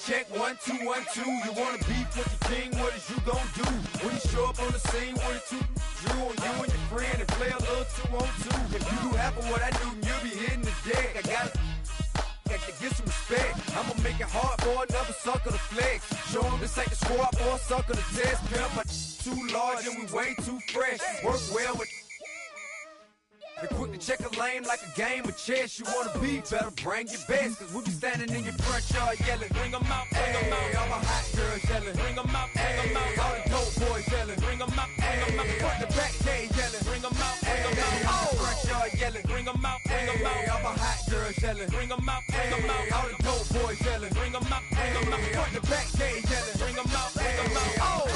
check, 1, 2, 1, 2. You wanna beef with the king, what is you gon' do? When you show up on the scene with a 2, Drew on you and your friend and play a little 2 on 2. If you do half of what I do, you'll be hitting the deck. I gotta get some respect. I'ma make it hard for another sucker to flex. Show him this ain't the squad for a sucker to test. Pimp, my too large and we way too fresh. Work well with they quick to check a lane like a game of chess. You wanna be better, bring your best. Cause we be standing in your front yard yelling. Bring them out, bring them out. All my hot girls yelling. Bring them out, bring them out. All the dope boys yelling. Bring them out, bring them out. Front the back cage yelling. Bring them out, bring them out. All the front yard yelling. Bring them out, bring them out. All my hot girls yelling. Bring them out, bring them out. All the dope boys yelling. Bring them out, bring them out. Front the back cage yelling. Bring them out, bring them out. Oh!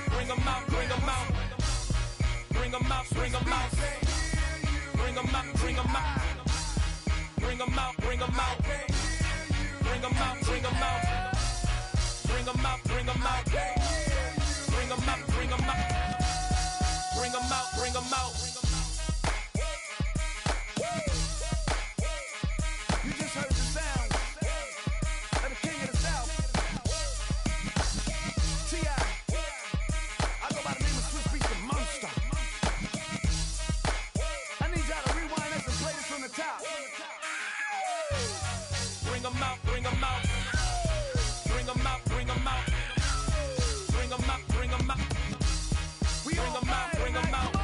Bring them out, bring them out, bring them out, bring them out, bring them out, bring them out, bring them out, bring them out, bring them out, bring them out, bring them out, bring them out, bring them out. You just heard the sound of the king of the South, T.I. I go by the name of Swiss Beats the Monster. From the top. Bring them out, bring them out. Bring them out, bring them out. Bring them out, bring them out. Bring them out, bring them out.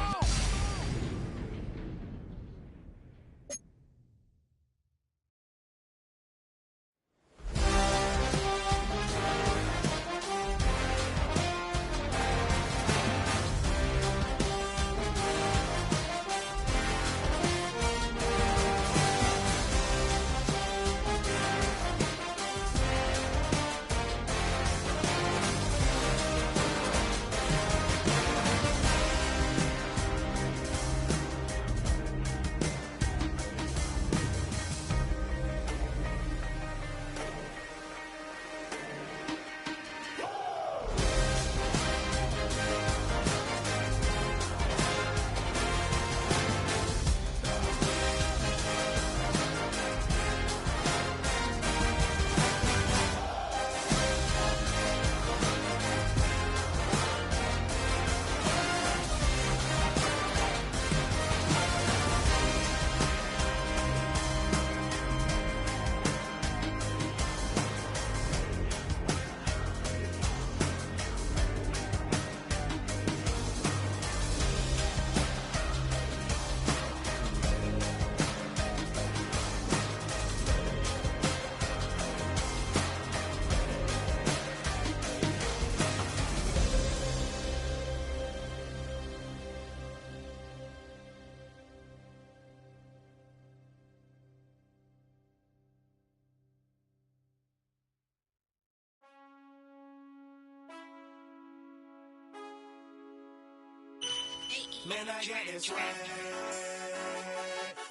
Man, I got this swag.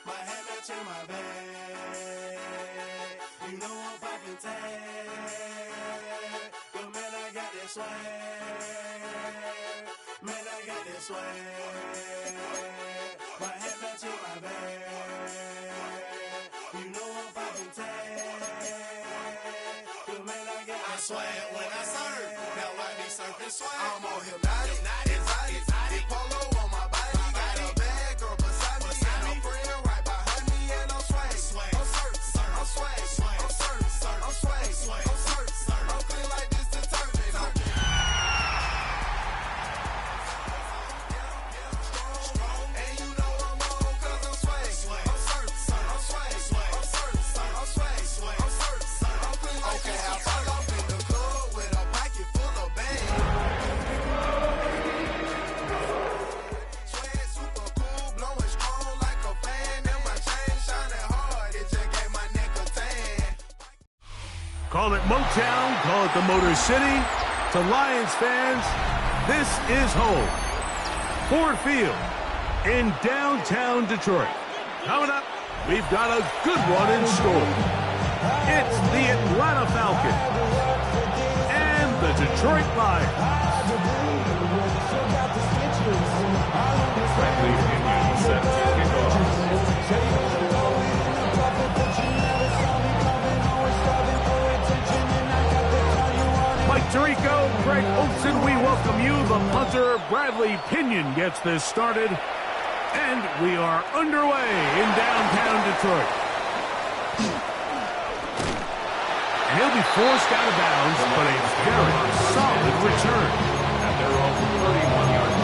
My head matching my bag. You know I'm poppin' tag. But man, I got this swag. Man, I got this swag. My head matching my bag. You know I'm poppin' tag. But man, I got this swag. When I surf, now I be surfing swag. I'm on hypnotic, exotic, polo on my body. Got a bad girl beside me, and a friend right behind me, and I'm swag. I'm surf, I'm swag, I'm surf, I'm swag, I'm surf, I'm feeling like this determined. And you know I'm on 'cause I'm swag. I'm surf, I'm swag, I'm surf, I'm swag, I'm surf, I'm feeling like okay, I fall off in the club with a pocket full of bags. Swag super cool, blowing strong like a fan, and my chain shining hard. It just gave my neck a tan. Call it Motown, call it the Motor City. To Lions fans, this is home. Ford Field in downtown Detroit. Coming up, we've got a good one in store. It's the Atlanta Falcons and the Detroit Lions. Bradley Pinion set to kick off. Mike Tirico, Greg Olson, we welcome you. The punter, Bradley Pinion, gets this started. And we are underway in downtown Detroit. And he'll be forced out of bounds, but a very solid return. At their own 31-yard line.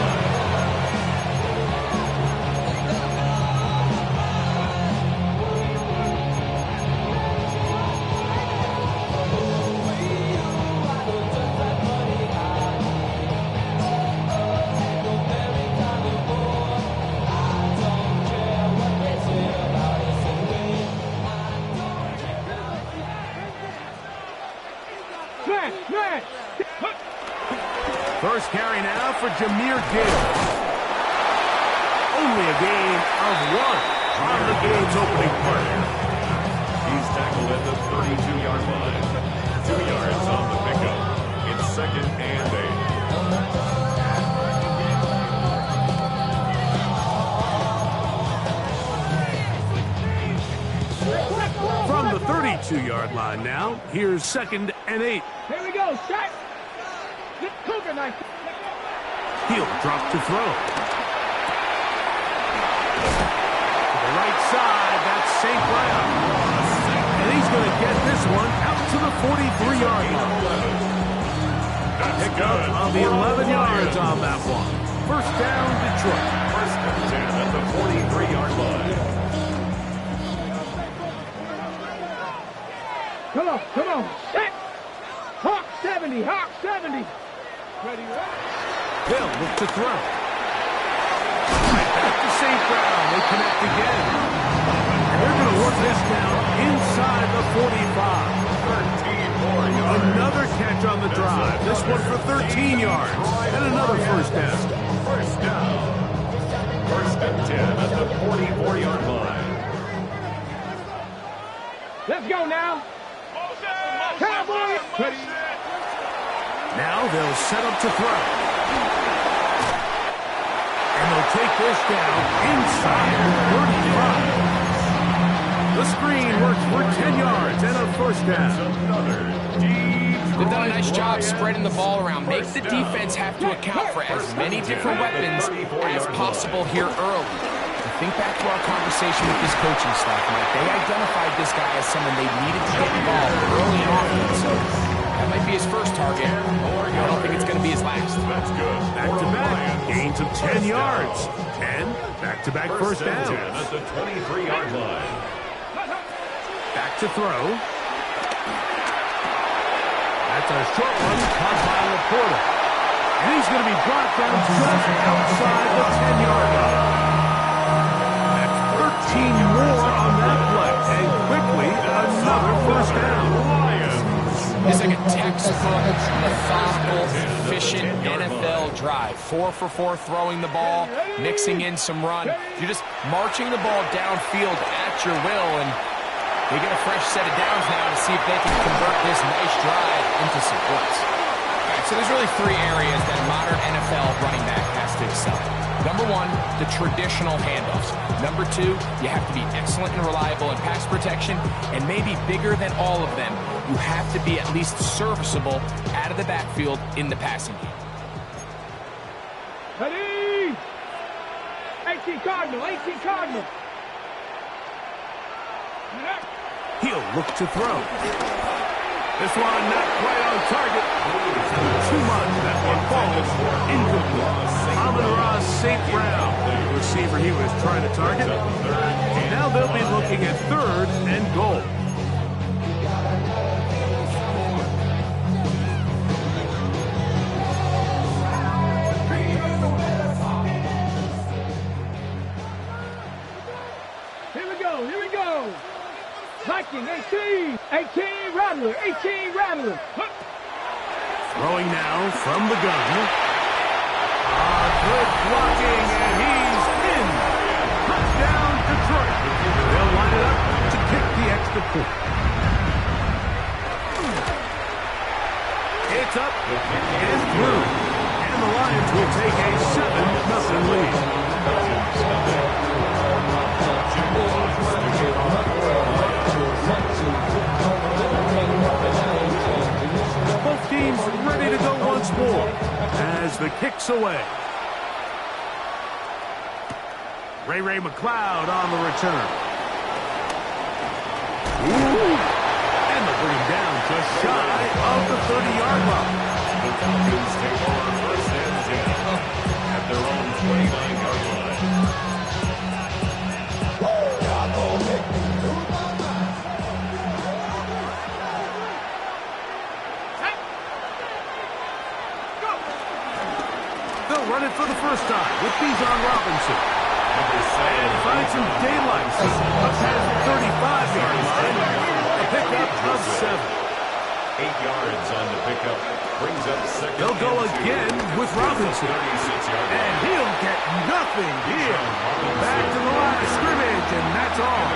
First carry now for Jameer Gibbs. Only a gain of 1 on the game's opening part. He's tackled at the 32-yard line. 2 yards on the pickup. It's 2nd and 8. From the 32-yard line now, here's 2nd and 8. Here we go, shot. Cougar knife. He'll drop to throw. To the right side, that's St. Brown. And he's going to get this one out to the 43-yard line. Pick up on the 11 yards on that one. First down, Detroit. First and 10 at the 43-yard line. Come on. Set. Hawk 70, Hawk 70. Ready, They'll look to throw. Right back to St. Brown. They connect again. And they're going to work this down inside the 45. 13 more yards. Another catch on the drive. This one for 13 yards. And another first down. First down. First and 10 at the 44-yard line. Let's go now. Cowboys. Ready. Now they'll set up to throw. And they'll take this down inside 35. The screen works for 10 yards and a first down. They've done a nice job spreading the ball around. Make the defense have to account for as many different weapons as possible here early. Think back to our conversation with this coaching staff, Mike. They identified this guy as someone they needed to get involved early in offense. So that might be his first target. I don't think it's going to be his last. That's good. Back-to-back gains of 10 yards. And back-to-back first downs. At the 23-yard line. Back to throw. That's a short one caught by Laporta. And he's going to be brought down just outside the 10-yard line. That's 13 more on that play. And quickly, another first down. It's like a textbook, methodical, efficient NFL drive. 4 for 4 throwing the ball, mixing in some run. You're just marching the ball downfield at your will, and they get a fresh set of downs now to see if they can convert this nice drive into some points. All right, so there's really 3 areas that a modern NFL running back has to excel in. Number 1, the traditional handoffs. Number 2, you have to be excellent and reliable in pass protection, and maybe bigger than all of them, you have to be at least serviceable out of the backfield in the passing game. Ready. 18 Cardinal. He'll look to throw. This one not quite on target. Too much. That one falls incomplete. Amon-Ra St. Brown, the receiver he was trying to target. Now they'll be looking at 3rd and goal. Here we go. Viking, 18 Rattler. Throwing now from the gun. Good blocking, and he's in. Touchdown, Detroit. They'll line it the kick's away. Ray McLeod on the return. Ooh. And they'll bring him down just shy of the 30-yard line. The Falcons take over first and 10 at their own 29-yard line. They'll run it for the first time with Bijan Robinson. And find some daylight up past the 35-yard line. A pickup of 7. 8 yards on the pickup. Brings up second. They'll go again with Robinson. And he'll get nothing here. Back to the line of scrimmage, and that's all.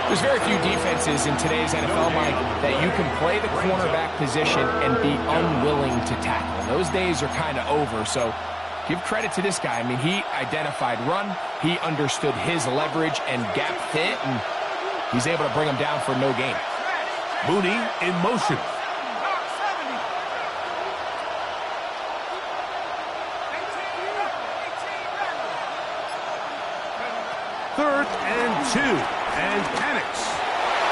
There's very few defenses in today's NFL, Mike, that you can play the cornerback position and be unwilling to tackle. Those days are kind of over, so give credit to this guy. I mean, he identified run, he understood his leverage and gap fit, and he's able to bring him down for no gain. Mooney in motion. Third and 2, and panics.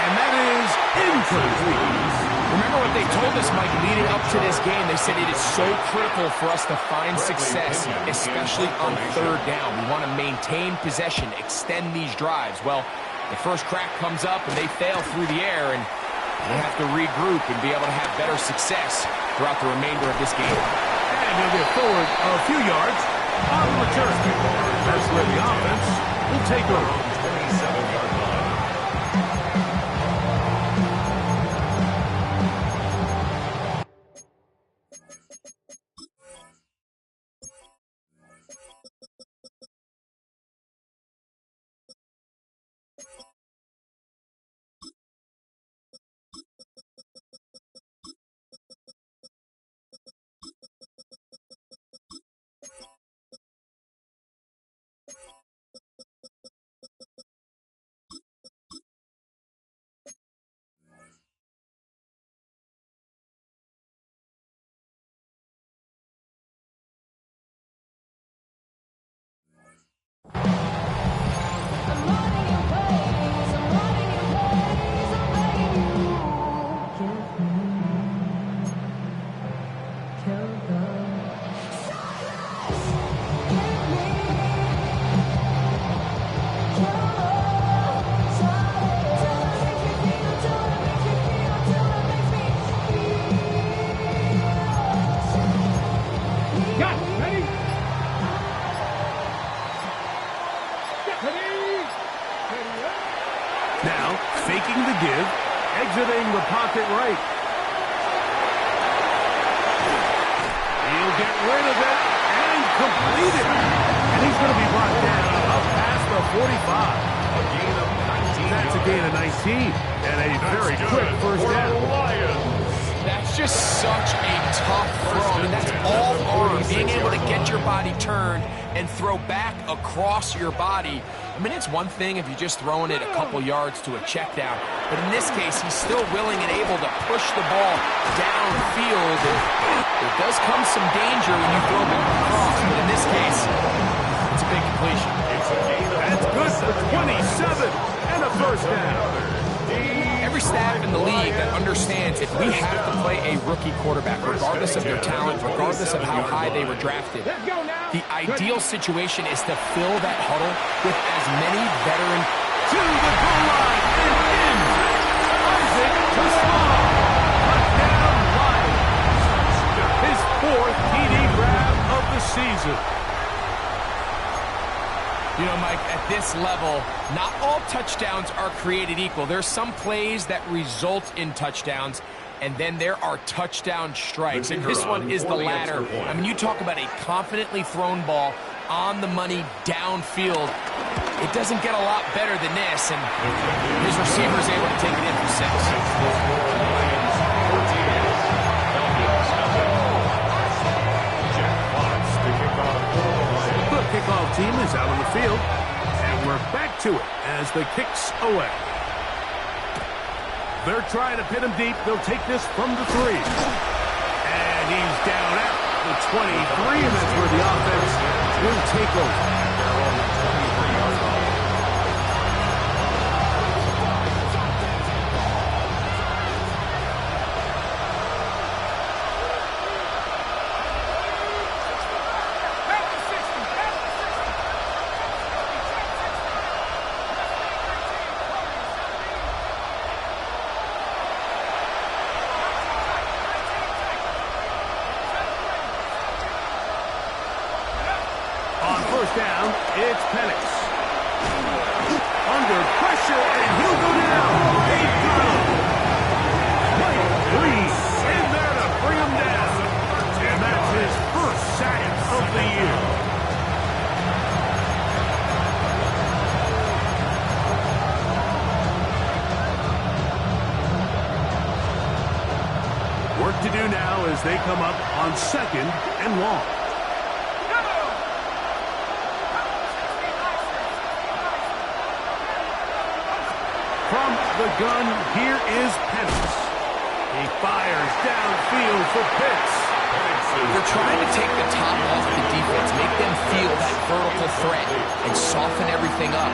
And that is incomplete. Remember what they told us, Mike, leading up to this game. They said it is so critical for us to find success, especially on third down. We want to maintain possession, extend these drives. Well, the first crack comes up, and they fail through the air, and they have to regroup and be able to have better success throughout the remainder of this game. And he'll get forward a few yards on the return. That's where the offense will take over. 27-yard line. Now, faking the give, exiting the pocket right. He'll get rid of it and complete it. And he's going to be brought down up past the 45. A gain of 19. That's a gain of 19 and a very quick first down. That's just such a tough throw. I mean, that's all arm, being able to get your body turned and throw back across your body. I mean, it's one thing if you're just throwing it a couple yards to a check down, but in this case, he's still willing and able to push the ball downfield. There does come some danger when you throw back across, but in this case, it's a big completion. It's a gain of That's good for 27 and a first down. Every staff in the league that understands if we have to play a rookie quarterback, regardless of their talent, regardless of how high they were drafted, the ideal situation is to fill that huddle with as many veteran To the goal line and in. Isaac to Small. Touchdown Lions. His fourth TD grab of the season. You know, Mike, at this level, not all touchdowns are created equal. There's some plays that result in touchdowns, and then there are touchdown strikes. And this one is the latter. I mean, you talk about a confidently thrown ball on the money downfield. It doesn't get a lot better than this, and his receiver's able to take it in for 6. The kickoff team is out on the field, and we're back to it as the kick's away. They're trying to pin him deep. They'll take this from the 3. And he's down out the 23, and that's where the offense will take over. They're on the 23-yard line. Down, it's Penix. Under pressure, and he'll go down. They've got him. Mike Reed in there to bring him down. And that's his first sack of the year. Work to do now as they come up on 2nd and long. From the gun, here is Penix. He fires downfield for Pitts. They're trying to take the top off the defense, make them feel that vertical threat, and soften everything up.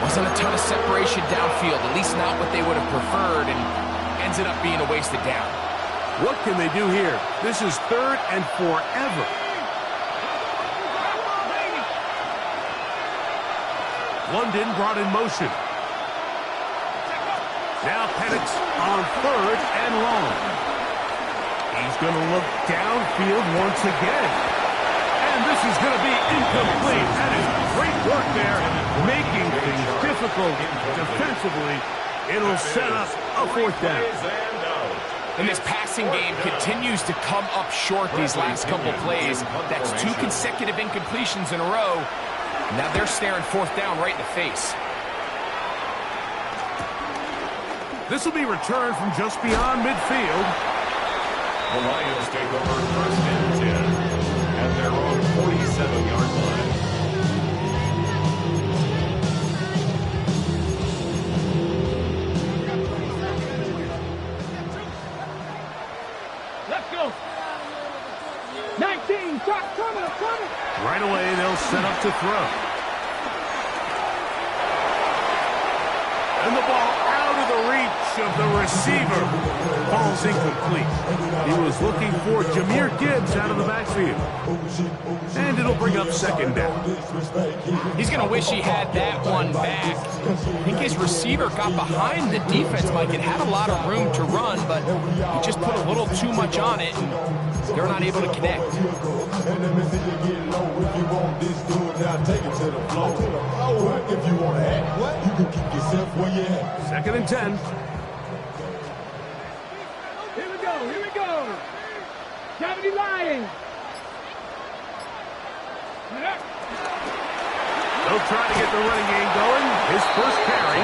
Wasn't a ton of separation downfield, at least not what they would have preferred, and ends up being a wasted down. What can they do here? This is 3rd and forever. London brought in motion. Now Penix on 3rd and long. He's going to look downfield once again. And this is going to be incomplete. That is great work there, making things difficult defensively. It'll set up a 4th down. And this passing game continues to come up short these last couple plays. That's 2 consecutive incompletions in a row. Now they're staring 4th down right in the face. This will be returned from just beyond midfield. The Lions take over 1st and 10 at their own 47-yard line. Let's go. 19, coming. Right away, they'll set up to throw. And the ball out of the reach of the receiver. Ball's incomplete. He was looking for Jahmyr Gibbs out of the backfield. And it'll bring up 2nd down. He's going to wish he had that one back. I think his receiver got behind the defense, Mike, and had a lot of room to run, but he just put a little too much on it, and they're not able to connect. Second and 10. Here we go. 70 Lions. They'll try to get the running game going. His first carry,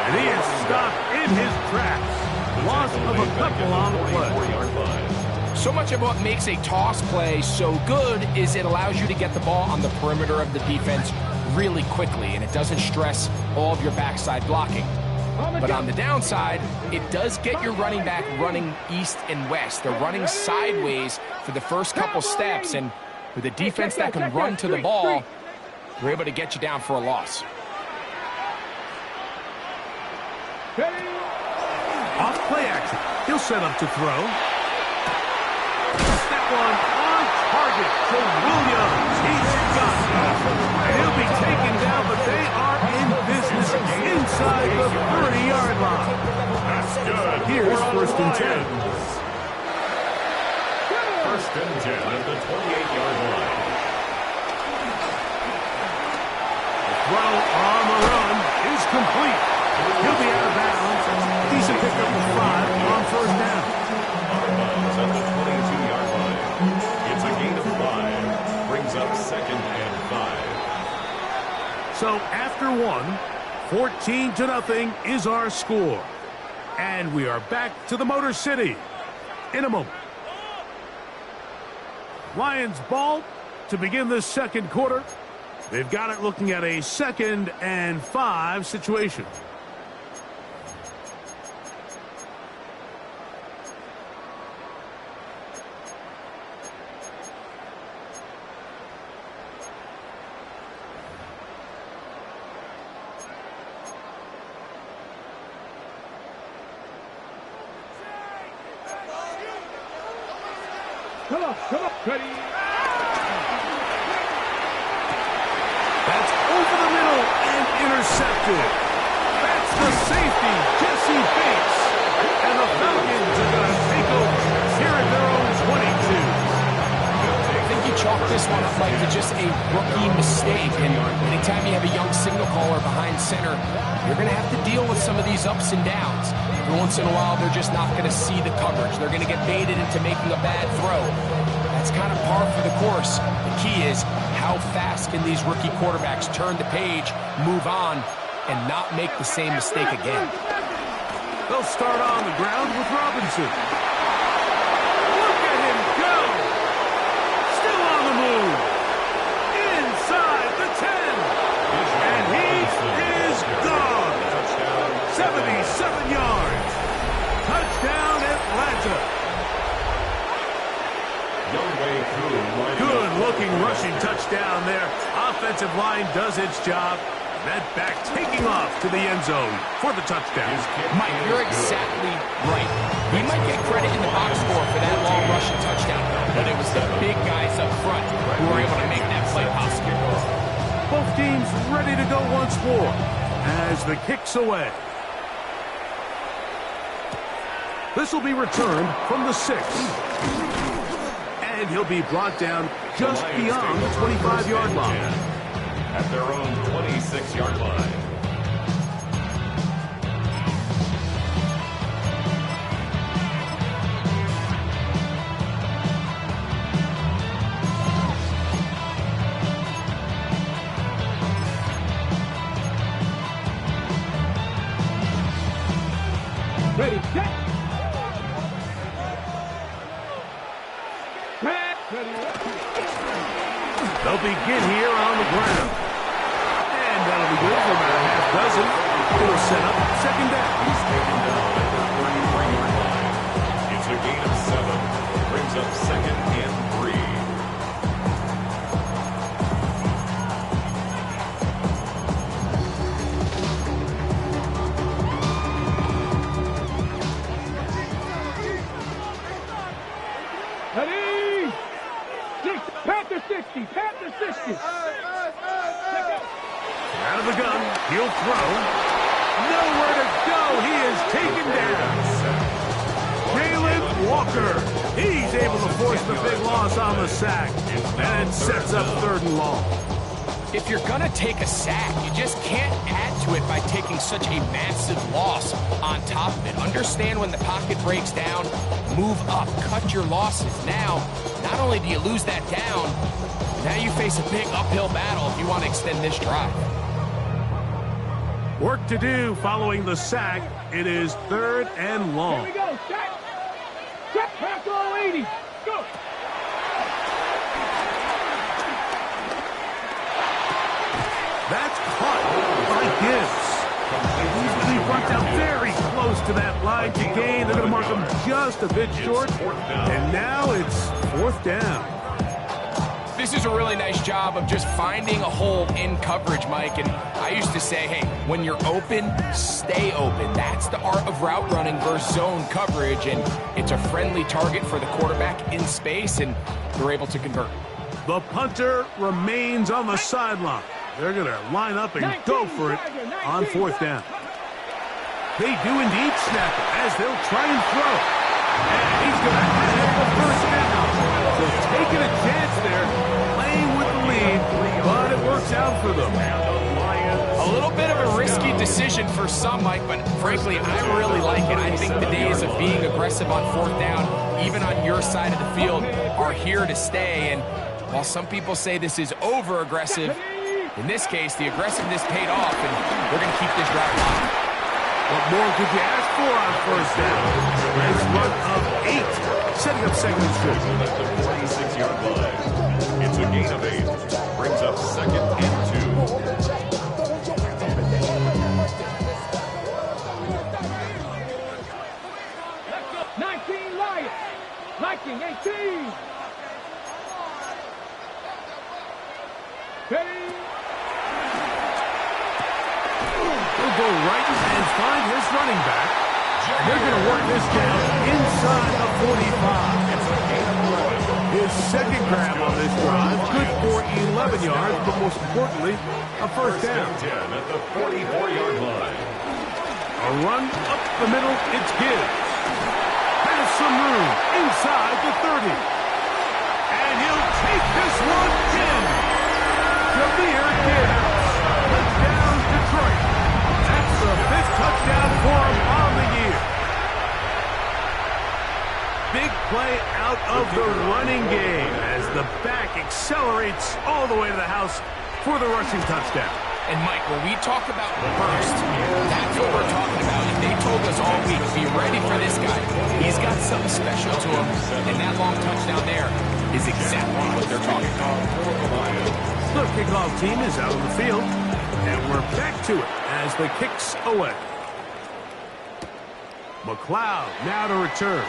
and he is stopped in his tracks. Loss of a couple on the play. So much of what makes a toss play so good is it allows you to get the ball on the perimeter of the defense really quickly, and it doesn't stress all of your backside blocking. But on the downside, it does get your running back running east and west. They're running sideways for the first couple steps, and with a defense that can run to the ball, they're able to get you down for a loss. Off play action. He'll set up to throw. That one on target to Williams. He's got it. And he'll be taken down, but they are in business inside the 30-yard line. That's good. Here's 1st and 10. 1st and 10 at the 28-yard line. The throw on the run is complete. He'll be out of bounds. Decent pickup of 5 on 1st down. At the 22-yard line. It's a gain of 5. Brings up 2nd and 5. So after 14-0 is our score. And we are back to the Motor City in a moment. Lions ball to begin the 2nd quarter. They've got it looking at a 2nd and 5 situation. Come on, ready. That's over the middle and intercepted. That's the safety, Jesse Bates. And the Falcons are going to take over here at their own 22. I think you chalk this one up like to just a rookie mistake. And anytime you have a young signal caller behind center, you're going to have to deal with some of these ups and downs. Every once in a while, they're just not going to see the coverage. They're going to get baited into making a bad throw. That's kind of par for the course. The key is how fast can these rookie quarterbacks turn the page, move on, and not make the same mistake again. They'll start on the ground with Robinson. Look at him go! Still on the move. Inside the 10. And he is gone. 77 yards. Touchdown, Atlanta. Good-looking rushing touchdown there. Offensive line does its job. That back taking off to the end zone for the touchdown. Mike, you're exactly right. He might get credit in the box score for that long rushing touchdown, but it was the big guys up front who were able to make that play possible. Both teams ready to go once more as the kick's away. This will be returned from the 6. And he'll be brought down just beyond the 25-yard line. At their own 26-yard line. Ready, set. They'll begin here on the ground. And that'll be good for about a half dozen. It'll set up second down. He's taken down at the 33-yard line. It's a gain of 7. Brings up second and 3. Ready. Panther 60. Panther 60. Out of the gun, he'll throw. Nowhere to go. He is taken down. Jalen Walker. He's able to force the big loss on the sack. And it sets up 3rd and long. If you're going to take a sack, you just can't add to it by taking such a massive loss on top of it. Understand when the pocket breaks down, move up, cut your losses. Now, not only do you lose that down, now you face a big uphill battle if you want to extend this drive. Work to do following the sack. It is 3rd and long. Here we go. Set. Set. Pass all 80. Go. That's caught by Gibbs. He brought down very close to that line to gain. They're going to mark him just a bit short. And now it's 4th down. This is a really nice job of just finding a hole in coverage, Mike. And I used to say, hey, when you're open, stay open. That's the art of route running versus zone coverage. And it's a friendly target for the quarterback in space, and they're able to convert. The punter remains on the sideline. They're going to line up and go for it on 4th down. They do indeed snap it as they'll try and throw. And he's going to have the 1st down. So taking a chance there, playing with the lead, but it works out for them. A little bit of a risky decision for some, Mike, but frankly, I really like it. I think the days of being aggressive on 4th down, even on your side of the field, are here to stay. And while some people say this is over-aggressive, in this case, the aggressiveness paid off, and we're going to keep this drive alive. What more could you ask for on 1st down? Nice run of 8, setting up 2nd and 6. At the 46-yard line. It's a gain of 8. Brings up 2nd and 2. 19 Lions. Viking 18. Ready. He'll go right and find his running back. They're going to work this down inside the 45. It's a gain of 11. His second grab on this drive, good for 11 yards, but most importantly, a first down. 10 at the 44-yard line. A run up the middle, it's Gibbs. Has some room inside the 30. And he'll take this one in. Jameer Gibbs. Touchdown, Detroit. That's the 5th touchdown for him on the year. Big play out of the running game as the back accelerates all the way to the house for the rushing touchdown. And, Mike, when we talk about burst, that's what we're talking about. And they told us all week, be ready for this guy. He's got something special to him, and that long touchdown there is exactly what they're talking about. The kickoff team is out on the field, and we're back to it as the kick's away. McLeod now to return.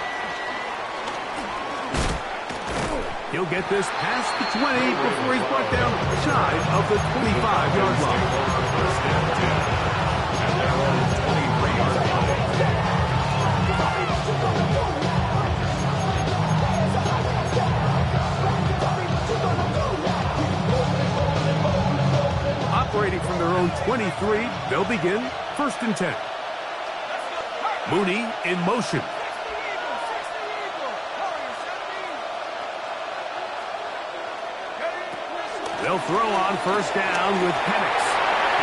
He'll get this past the 20 before he's brought down shy of the 25-yard line. Operating from their own 23, they'll begin 1st and 10. Mooney in motion. They'll throw on 1st down with Penix.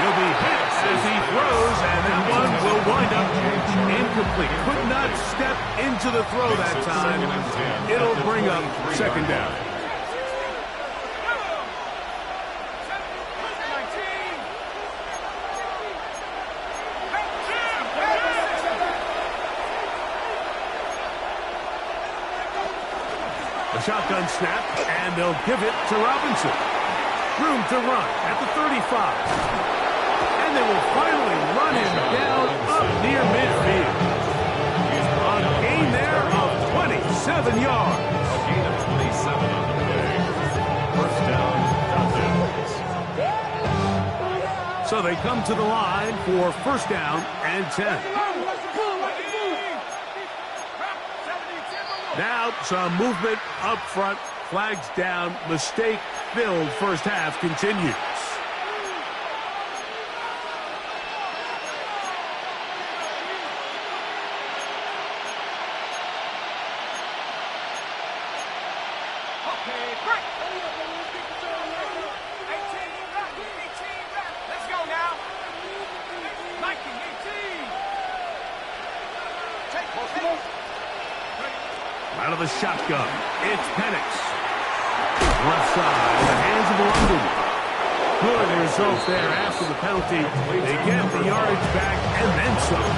He'll be hit as he throws, and that one will wind up incomplete. Could not step into the throw that time. It'll bring up 2nd down. A shotgun snap, and they'll give it to Robinson. Room to run at the 35. And they will finally run him down up near midfield. A gain there of 27 yards. A gain of 27 on the play. 1st down, Dolphins. So they come to the line for 1st down and 10. Now some movement up front. Flags down. Mistake-filled 1st half continues. Let's go now. 19, 18. Out of the shotgun, it's Penix. Left side in the hands of London. Good result there after the penalty. They get the yardage back and then some.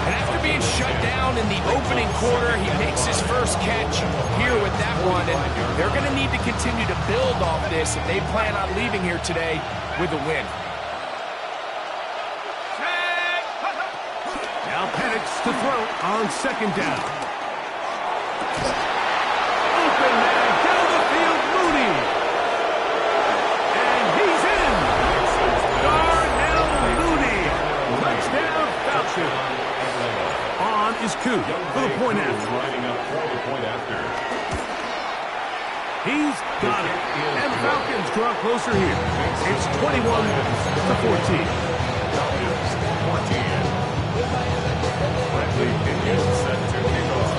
And after being shut down in the opening quarter, he makes his first catch here with that one. And they're going to need to continue to build off this if they plan on leaving here today with a win. Now Penix to throw on 2nd down. Open man down the field, Mooney. And he's in. Darnell Mooney. Touchdown, Falcons. On is Koo for the point after. Lining up for the point after. He's got it. And Falcons draw closer here. It's 21-14. 14. Bradley Pinion set to kick off.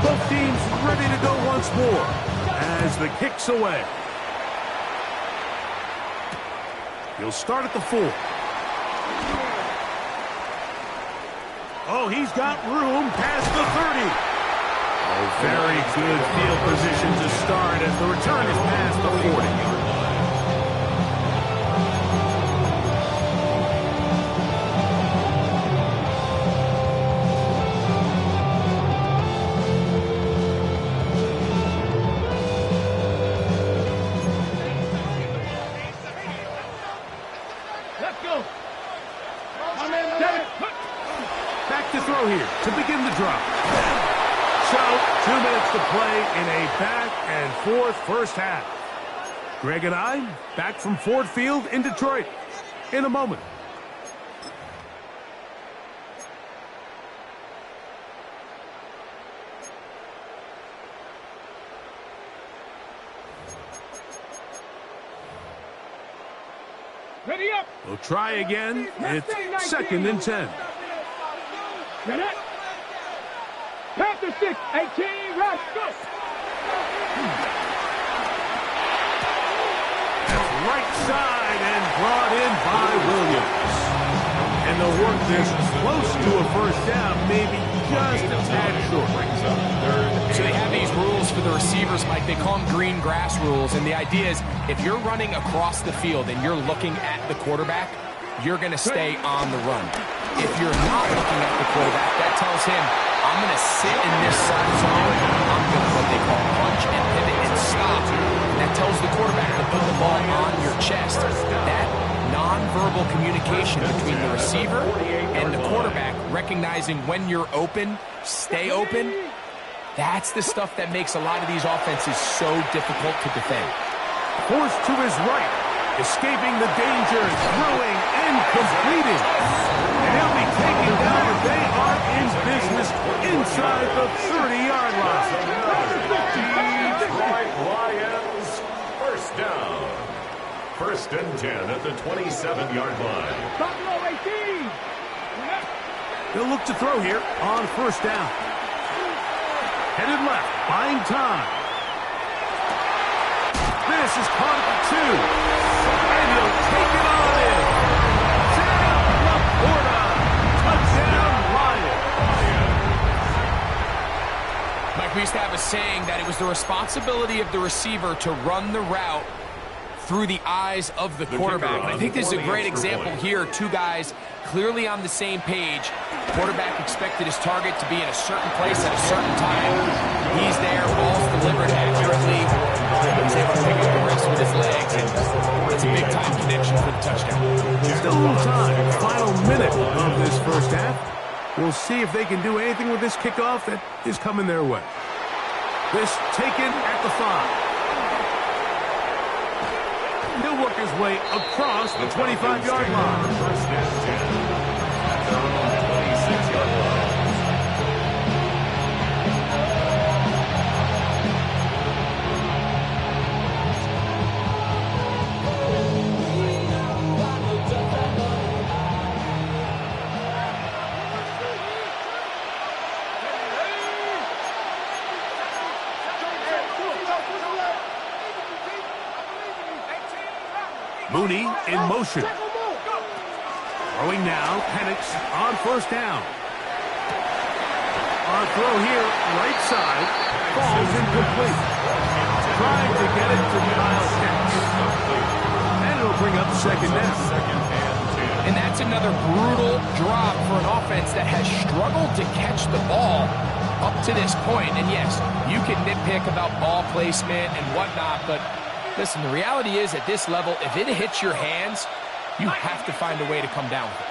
Both teams ready to go once more as the kick's away. He'll start at the 4. Oh, he's got room past the 30. Oh, very good field position to start as the return is past the 40. Back to throw here to begin the drive. So, 2 minutes to play in a back-and-forth 1st half. Greg and I back from Ford Field in Detroit in a moment. Ready up. We'll try again. It's 2nd and 10. Get it. Pass the 6, 18, rush, go. That's right side and brought in by Williams. And they'll work this close to a first down, maybe just a tad short. So they have these rules for the receivers, Mike. They call them green grass rules. And the idea is if you're running across the field and you're looking at the quarterback, you're going to stay on the run. If you're not looking at the quarterback, that tells him, I'm going to sit in this side zone. I'm going to what they call punch and pivot and stop. And that tells the quarterback to put the ball on your chest. That nonverbal communication between the receiver and the quarterback, recognizing when you're open, stay open, that's the stuff that makes a lot of these offenses so difficult to defend. Forced to his right, escaping the danger, throwing and completing. And he'll be taken down, and they are in business inside the 30-yard line. Detroit Lions, first down. 1st and 10 at the 27-yard line. Buffalo 18. They'll look to throw here on 1st down. Headed left, buying time. This is caught at the 2. And he'll take it on in. Sam Laporta. Touchdown, Lions. Mike, we used to have a saying that it was the responsibility of the receiver to run the route through the eyes of the quarterback. And I think this is a great example here. Two guys clearly on the same page. Quarterback expected his target to be in a certain place at a certain time. He's there, ball's delivered accurately. He's able to pick up the rest with his legs, and it's a big-time connection for the touchdown. Still a little time. Final minute of this first half. We'll see if they can do anything with this kickoff that is coming their way. This taken at the 5. He'll work his way across the 25-yard line. 1st and 10 at their own 26-yard line. Mooney in motion. Throwing now, Penix on 1st down. On throw here, right side, falls incomplete. Trying to get it to Kyle Pitts. And it'll bring up 2nd down. And that's another brutal drop for an offense that has struggled to catch the ball up to this point. And yes, you can nitpick about ball placement and whatnot, but listen, the reality is at this level, if it hits your hands, you have to find a way to come down with it.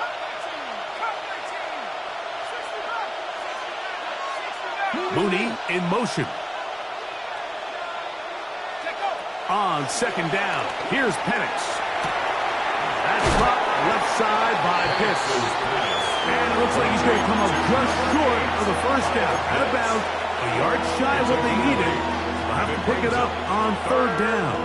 Mooney in motion. On 2nd down, here's Penix. That's dropped left side by Pitts. And it looks like he's going to come up just short of the 1st down. At about a yard shy of what they needed. They'll have to pick it up on 3rd down.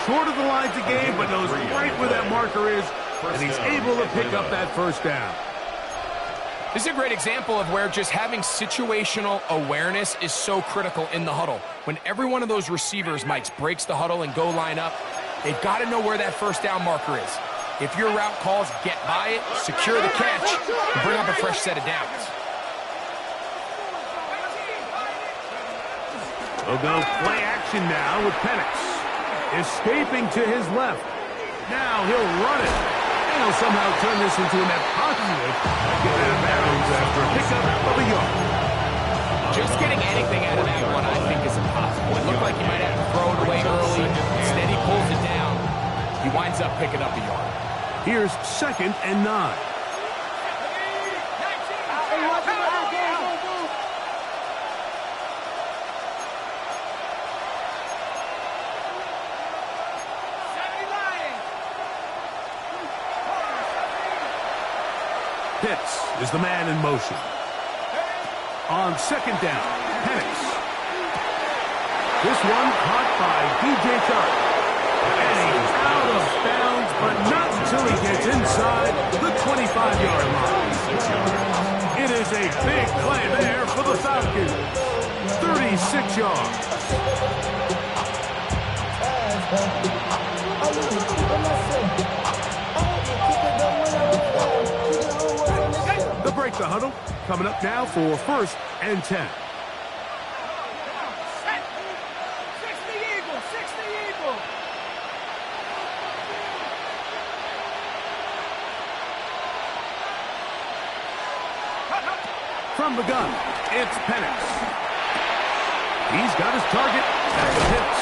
Short of the lines of game, but knows right where that marker is, and he's able to pick up that 1st down. This is a great example of where just having situational awareness is so critical in the huddle. When every one of those receivers, Mike, breaks the huddle and go line up, they've got to know where that 1st down marker is. If your route calls, get by it, secure the catch, and bring up a fresh set of downs. We'll go play action now with Penix. Escaping to his left. Now he'll run it. And he'll somehow turn this into a net positive. Get out of bounds after a pickup of a yard. Just getting anything out of that one, I think, is impossible. It looked like he might have to throw it away early. Instead, he pulls it down. He winds up picking up a yard. Here's 2nd and 9. Pitts is the man in motion. On 2nd down, Penix. This one caught by DJ Chark. And he's out of bounds, but not until he gets inside the 25-yard line. It is a big play there for the Falcons. 36 yards. The break the huddle. Coming up now for 1st and 10. From the gun, it's Penix. He's got his target. That's Pitts.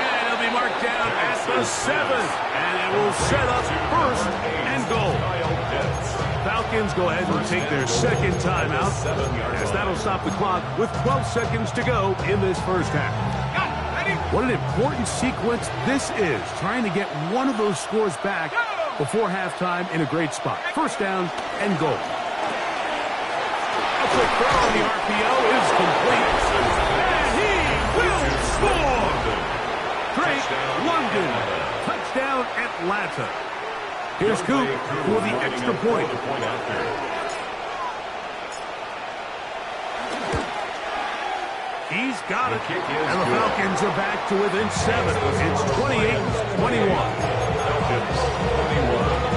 And he'll be marked down at the 7. And it will set up 1st and goal. Falcons go ahead and take their 2nd timeout, as that'll stop the clock with 12 seconds to go in this first half. What an important sequence this is, trying to get one of those scores back before halftime in a great spot. 1st down and goal. A quick throw on the RPO is complete. And he will score! Drake London. Touchdown Atlanta. Here's Coop for the extra point. He's got it. And the Falcons are back to within 7. It's 28-21. Falcons 21.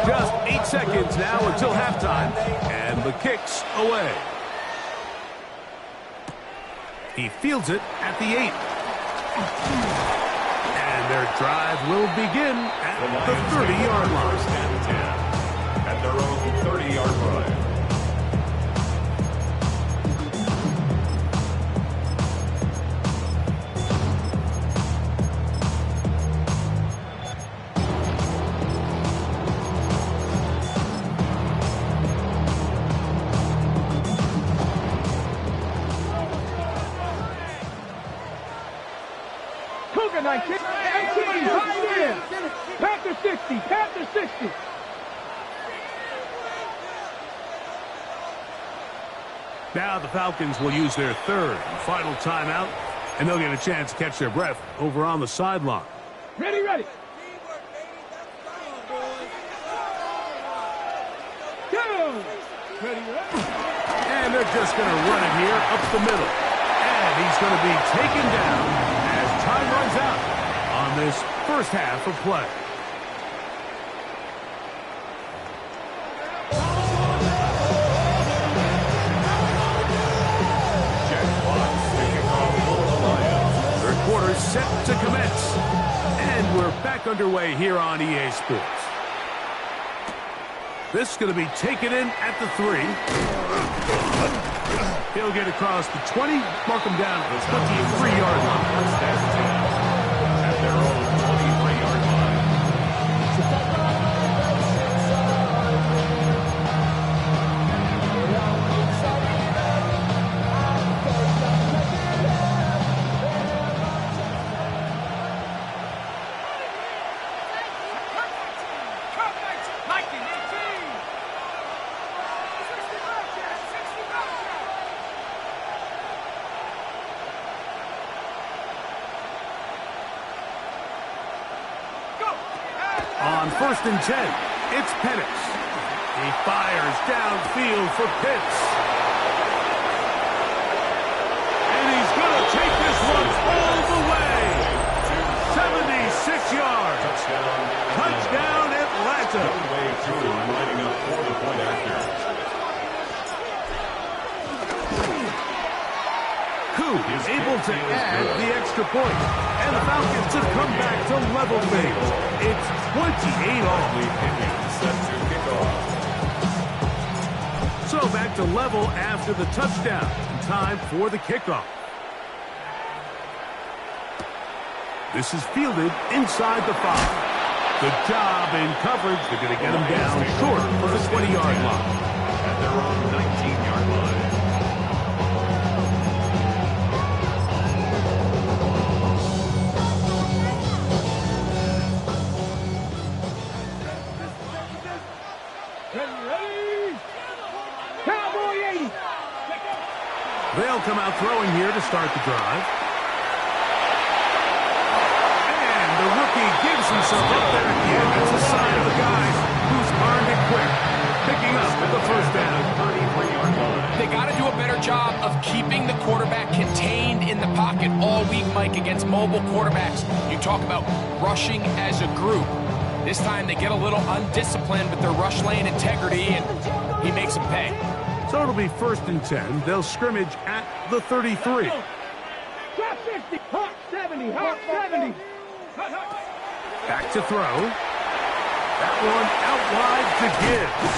Just 8 seconds now until halftime, and the kick's away. He fields it at the 8. And their drive will begin at the 30-yard line. At their own 30-yard line. Panther 60, Panther 60. Now the Falcons will use their 3rd and final timeout, and they'll get a chance to catch their breath over on the sideline. Ready, ready. Go! Ready, ready. And they're just going to run it here up the middle. And he's going to be taken down as time runs out on this first half of play. Third quarter set to commence. And we're back underway here on EA Sports. This is going to be taken in at the 3. He'll get across the 20, mark him down at the 23-yard line. At their own 23-yard line. On 1st and 10, it's Penix. He fires downfield for Pitts. And he's going to take this one all the way. 6 yards. Touchdown, Atlanta. Good way through lining up for the point after. Koo is able to add the extra point. And the Falcons have come back to level things. It's 28 all. Set to kick off. So back to level after the touchdown. Time for the kickoff. This is fielded inside the 5. Good job in coverage. They're going to get him down short of the 20-yard line. At their own 19-yard line. Ready? Cowboy 80. They'll come out throwing here to start the drive. And the rookie gives himself up there at the end. That's a sign of a guy who's armed and quick. Picking up at the first down. 33-yard line. They got to do a better job of keeping the quarterback contained in the pocket all week, Mike, against mobile quarterbacks. You talk about rushing as a group. This time they get a little undisciplined with their rush lane integrity, and he makes them pay. So it'll be 1st and 10. They'll scrimmage at the 33. Drop 50. Hawk 70. Hawk 70. Back to throw. That one out wide to Gibbs.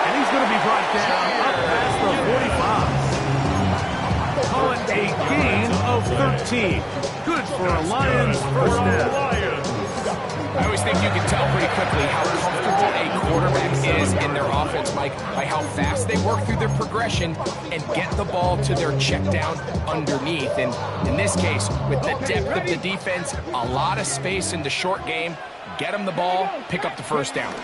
And he's going to be brought down up past the 45. Call it a gain of 13. Good for a Lions first down. I always think you can tell pretty quickly how comfortable a quarterback is in their offense, Mike, by how fast they work through their progression and get the ball to their check down underneath. And in this case, with the depth of the defense, a lot of space in the short game, get them the ball, pick up the first down.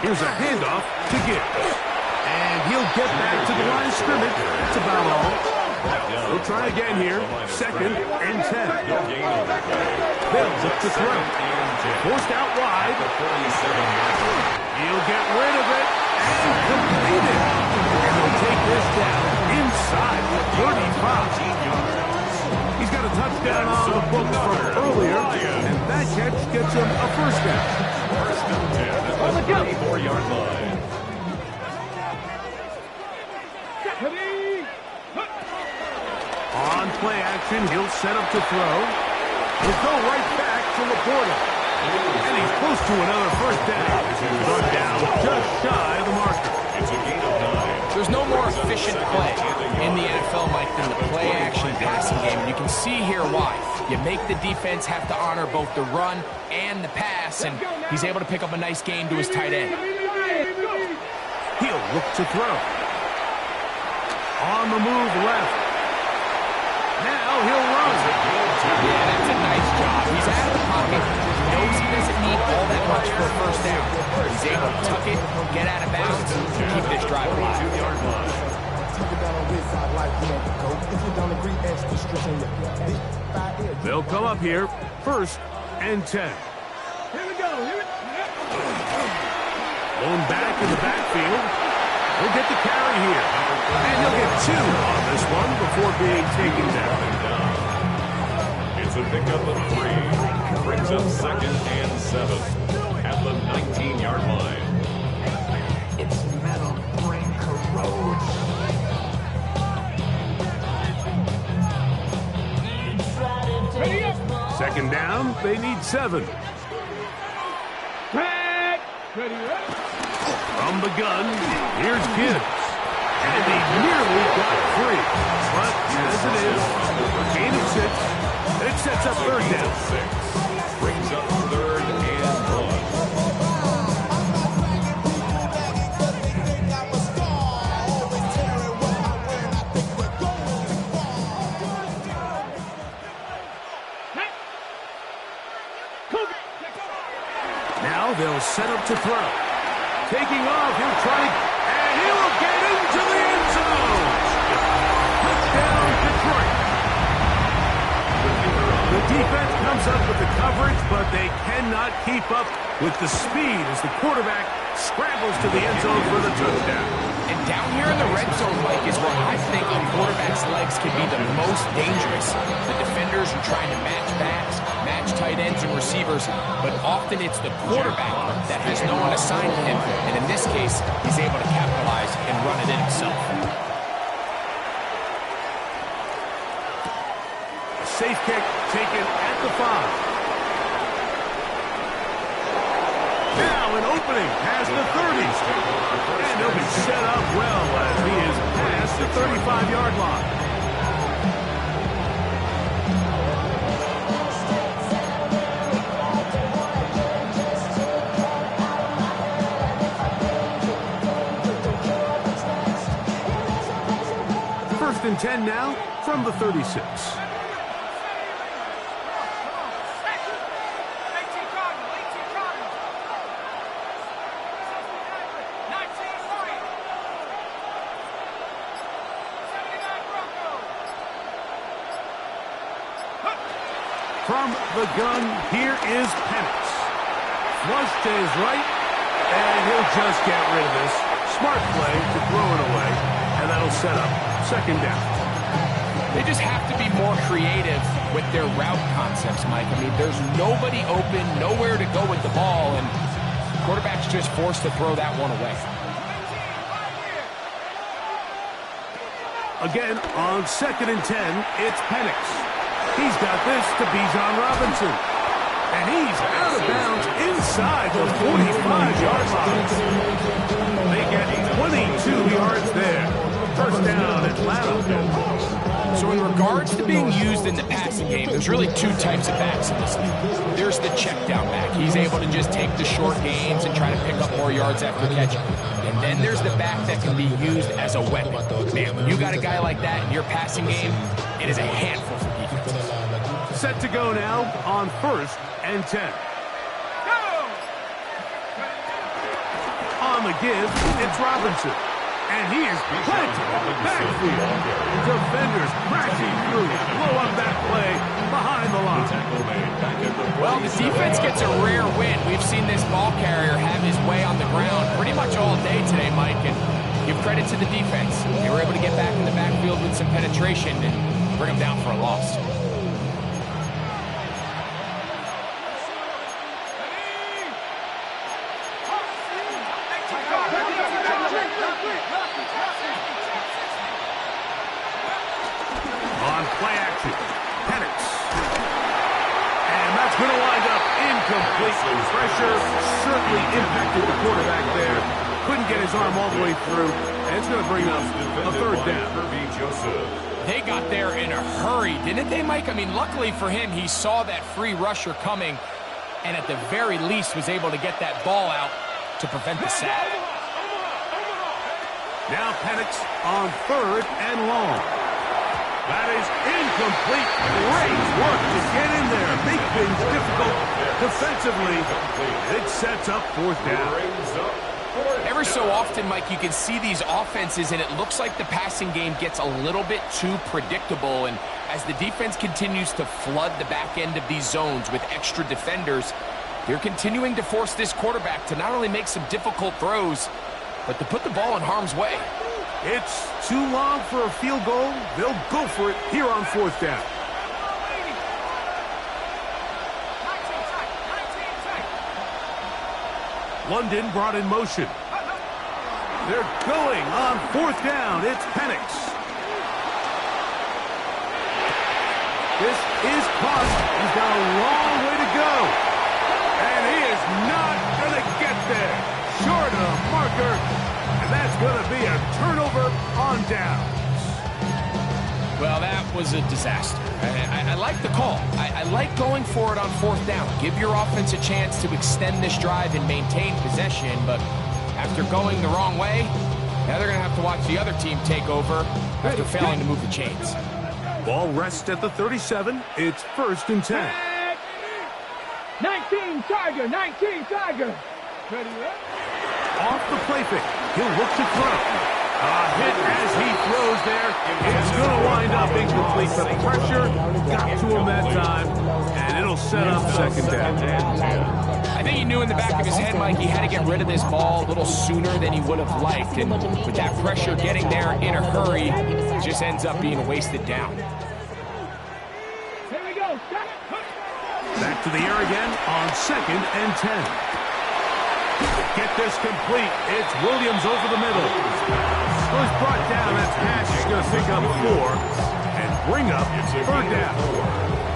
Here's a handoff to Gibbs. And he'll get back to the line of scrimmage. That's about all. We'll try again here. 2nd and 10. They'll look to throw. Forced out wide. He'll get rid of it and complete it. And he'll take this down inside the 35. He's got a touchdown on the book from earlier, and that catch gets him a first down. First and 10 at the 34-yard line. On play action, he'll set up to throw. He'll go right back to Laporta. And he's close to another first down. Run down just shy of the marker. It's a gain of 9. There's no more efficient play in the NFL, Mike, than the play-action passing game. And you can see here why. You make the defense have to honor both the run and the pass, and he's able to pick up a nice gain to his tight end. He'll look to throw. On the move left. Now he'll run. Yeah, that's a nice job. He's out of the pocket. Knows he doesn't need all that much for a first down. He's able to tuck it, get out of bounds, and keep this drive alive. 2-yard line. They'll come up here. 1st and 10. Here we go. Blown back in the backfield. He'll get the carry here. And he'll get 2 on this one before being taken down. It's a pickup of 3. Brings up 2nd and 7 at the 19-yard line. It's metal brain corrodes. 2nd down, they need 7. Tag. Ready. From the gun, here's Gibbs. And he nearly got free. But as it is, gain of 6. It sets up 3rd down. 6. Brings up 3rd and 1. Now they'll set up to throw. Taking off, he'll try, and he'll get into the end zone. Touchdown, Detroit. The defense comes up with the coverage, but they cannot keep up with the speed as the quarterback scrambles to the end zone for the touchdown. And down here in the red zone, Mike, is where I think a quarterback's legs can be the most dangerous. The defenders are trying to match backs, match tight ends and receivers, but often it's the quarterback that has no one assigned to him, and in this case, he's able to capitalize and run it in himself. Safe kick taken at the 5. Now an opening past the 30. And he'll be set up well as he is past the 35-yard line. First and 10 now from the 36. From the gun, here is Penix. Flush to his right, and he'll just get rid of this. Smart play to throw it away, and that'll set up second down. They just have to be more creative with their route concepts, Mike. I mean, there's nobody open, nowhere to go with the ball, and the quarterback's just forced to throw that one away. Again, on second and 10, it's Penix. He's got this to Bijan Robinson. And he's out of bounds inside the 45-yard line. They get 22 yards there. First down, Atlanta. So in regards to being used in the passing game, there's really two types of backs in this league. There's the check down back. He's able to just take the short gains and try to pick up more yards after catch. And then there's the back that can be used as a weapon. Man, when you got a guy like that in your passing game, it is a handful for defense. Set to go now on first and 10. On the give, it's Robinson. And he is planted backfield. Defenders crashing through. Blow up that play behind the line. Well, the defense gets a rare win. We've seen this ball carrier have his way on the ground pretty much all day today, Mike. And give credit to the defense. They were able to get back in the backfield with some penetration and bring them down for a loss. On play action, Penix. And that's going to wind up incomplete. Pressure certainly impacted the quarterback there. Couldn't get his arm all the way through. And it's going to bring up a third down. They got there in a hurry, didn't they, Mike? I mean, luckily for him, he saw that free rusher coming and at the very least was able to get that ball out to prevent the sack. Now Penix on third and long. That is incomplete. Great work to get in there. Make things difficult defensively. It sets up fourth down. Every so often, Mike, you can see these offenses, and it looks like the passing game gets a little bit too predictable. And as the defense continues to flood the back end of these zones with extra defenders, they're continuing to force this quarterback to not only make some difficult throws, but to put the ball in harm's way. It's too long for a field goal. They'll go for it here on fourth down. London brought in motion. They're going on fourth down. It's Penix. This is caught. He's got a long way to go. And he is not going to get there. Short of marker. And that's going to be a turnover on downs. Well, that was a disaster. I like the call. I like going for it on fourth down. Give your offense a chance to extend this drive and maintain possession, but after going the wrong way, now they're going to have to watch the other team take over after failing to move the chains. Ball rests at the 37. It's first and 10. 19 Tiger, 19 Tiger. Ready up? Off the play fake. He'll look to throw. Hit as he throws there. It's going to wind up incomplete. The pressure got to him that time, and it'll set up second down. I think he knew in the back of his head, Mike, he had to get rid of this ball a little sooner than he would have liked. And with that pressure getting there in a hurry, it just ends up being wasted down. Here we go. Back to the air again on 2nd and 10. Get this complete. It's Williams over the middle. Well, he's brought down. That pass is going to pick up 4 and bring up 3rd down.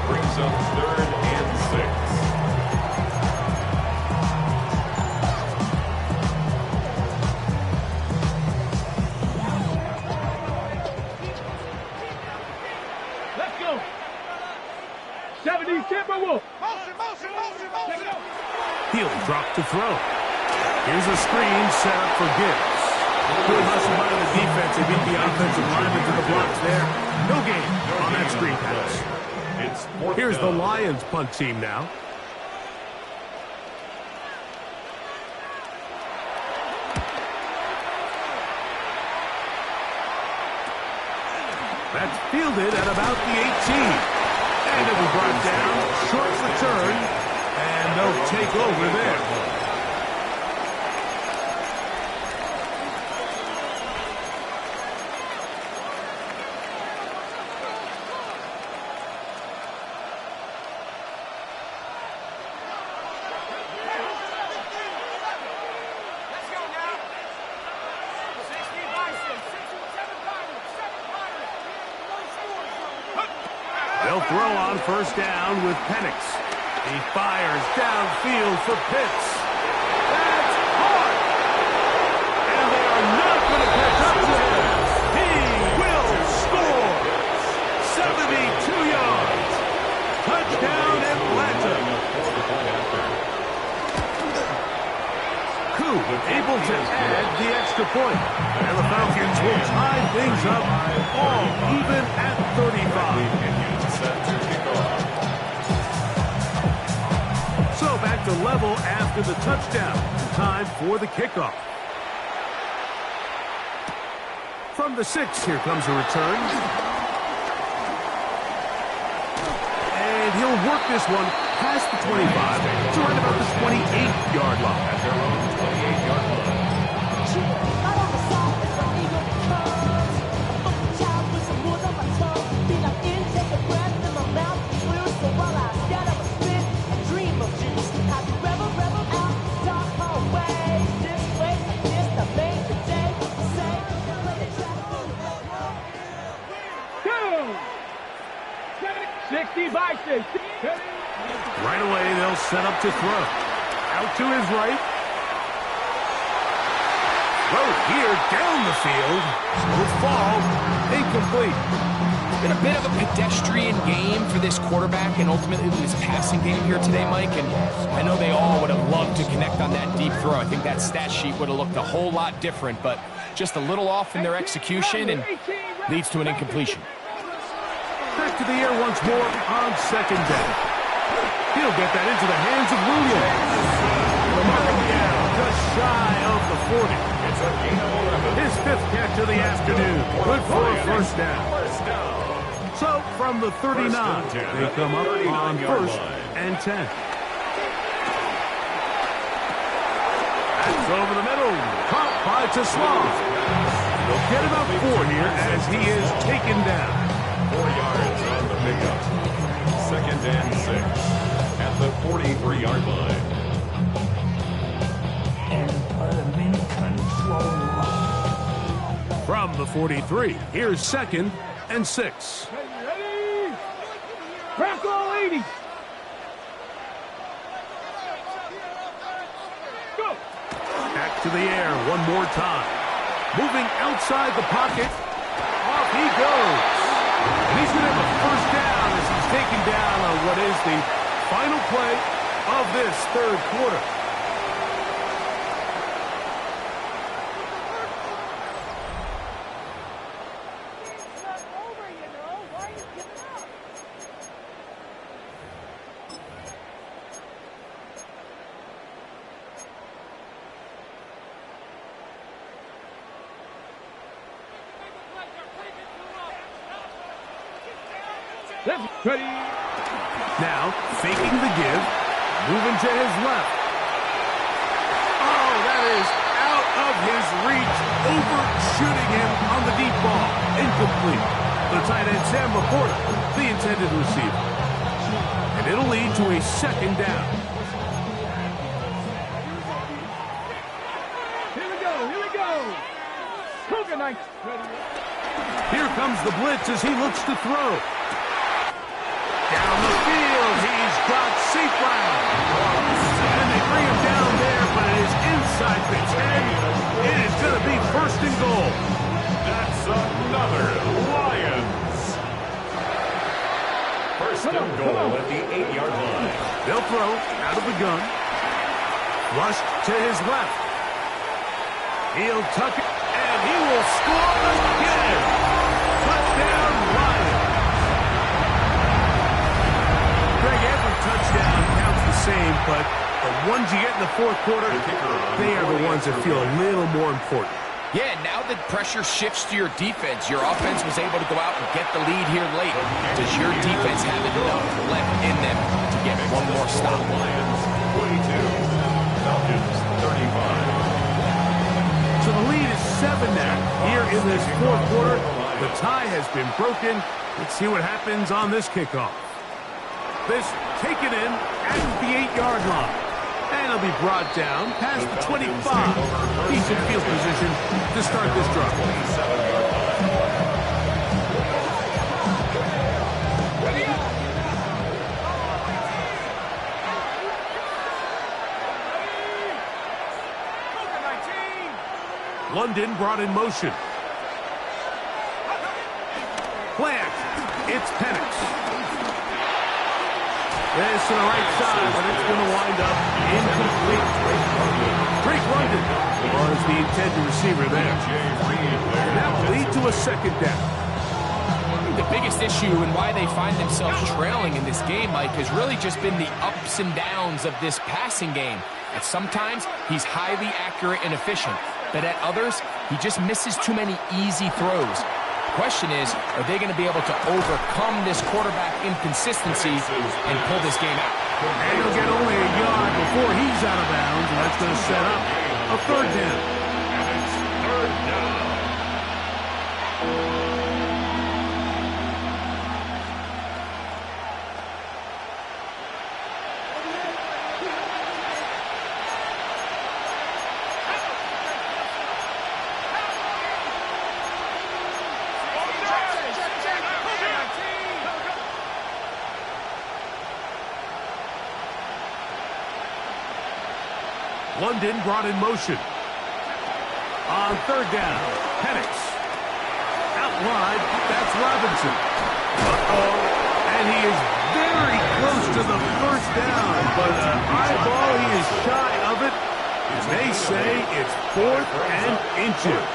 Brings up 3rd and 6. Let's go. 70 Timberwolves. Motion. He'll drop to throw. Here's a screen set up for Gibbs. Good hustle by the defense. They beat the offensive lineman to the blocks there. No gain on that screen pass. Here's the Lions punt team now. That's fielded at about the 18. And it will brought down. Short return. And they'll take over there. They'll throw on 1st down with Penix. He fires downfield for Pitts. That's hard. And they are not going to catch up to him. He will score. 72 yards. Touchdown Atlanta. Koo able to add the extra point. And the Falcons will tie things up all even at 35. So back to level after the touchdown. Time for the kickoff. From the 6, here comes a return. And he'll work this one past the 25 to right about the 28-yard line. At their own 28-yard line. Right away, they'll set up to throw. Out to his right. Throw here down the field. Will fall. Incomplete. It's been a bit of a pedestrian game for this quarterback and ultimately this passing game here today, Mike. And I know they all would have loved to connect on that deep throw. I think that stat sheet would have looked a whole lot different, but just a little off in their execution and leads to an incompletion. Back to the air once more on 2nd down. He'll get that into the hands of Williams. Marking down just shy of the 40. His 5th catch of the afternoon. Good for a 1st down. So from the 39, they come up on 1st and 10. That's over the middle. Caught by Taslam. They'll get about 4 here as he is taken down. 4 yards on the pickup. 2nd and 6 at the 43-yard line. From the 43, here's 2nd and 6. Ready? Crack all 80. Go. Back to the air one more time. Moving outside the pocket. Off he goes. And he's going to have a 1st down as he's taken down on what is the final play of this 3rd quarter. Left. Ready. Now, faking the give, moving to his left. Oh, that is out of his reach, overshooting him on the deep ball. Incomplete. The tight end, Sam Laporta, the intended receiver. And it'll lead to a second down. Here we go. Here we go. Cougar Knights. Ready. Here comes the blitz as he looks to throw. Down the field, he's got St. Brown. And they bring him down there, but it is inside the 10. It is going to be first and goal. That's another Lions. First and goal at the 8-yard line. They'll throw out of the gun. Rushed to his left. He'll tuck it, and he will score again. Touchdown, Lions. Greg, every touchdown counts the same, but the ones you get in the fourth quarter, they are the ones that feel a little more important. Yeah, now that pressure shifts to your defense, your offense was able to go out and get the lead here late. Does your defense have enough left in them to get one more stop? Lions 22, Falcons 35. So the lead is 7 now. Here in this fourth quarter, the tie has been broken. Let's see what happens on this kickoff. This taken in at the 8-yard line. And it'll be brought down past the 25. Decent field position to start this drive. 27-yard line. London brought in motion. Plant. It's Penix. This to the right side, but it's going to wind up incomplete. Drake London was the intended receiver there. And that will lead to a second down. The biggest issue and why they find themselves trailing in this game, Mike, has really just been the ups and downs of this passing game. At sometimes, he's highly accurate and efficient, but at others, he just misses too many easy throws. The question is, are they going to be able to overcome this quarterback inconsistency and pull this game out? And he'll get only a yard before he's out of bounds, and that's going to set up a third down. And it's third down. London brought in motion. On third down, Penix. Out wide, that's Robinson. Uh-oh. And he is very close to the first down, but eyeball, he is shy of it. They say it's 4th and inches.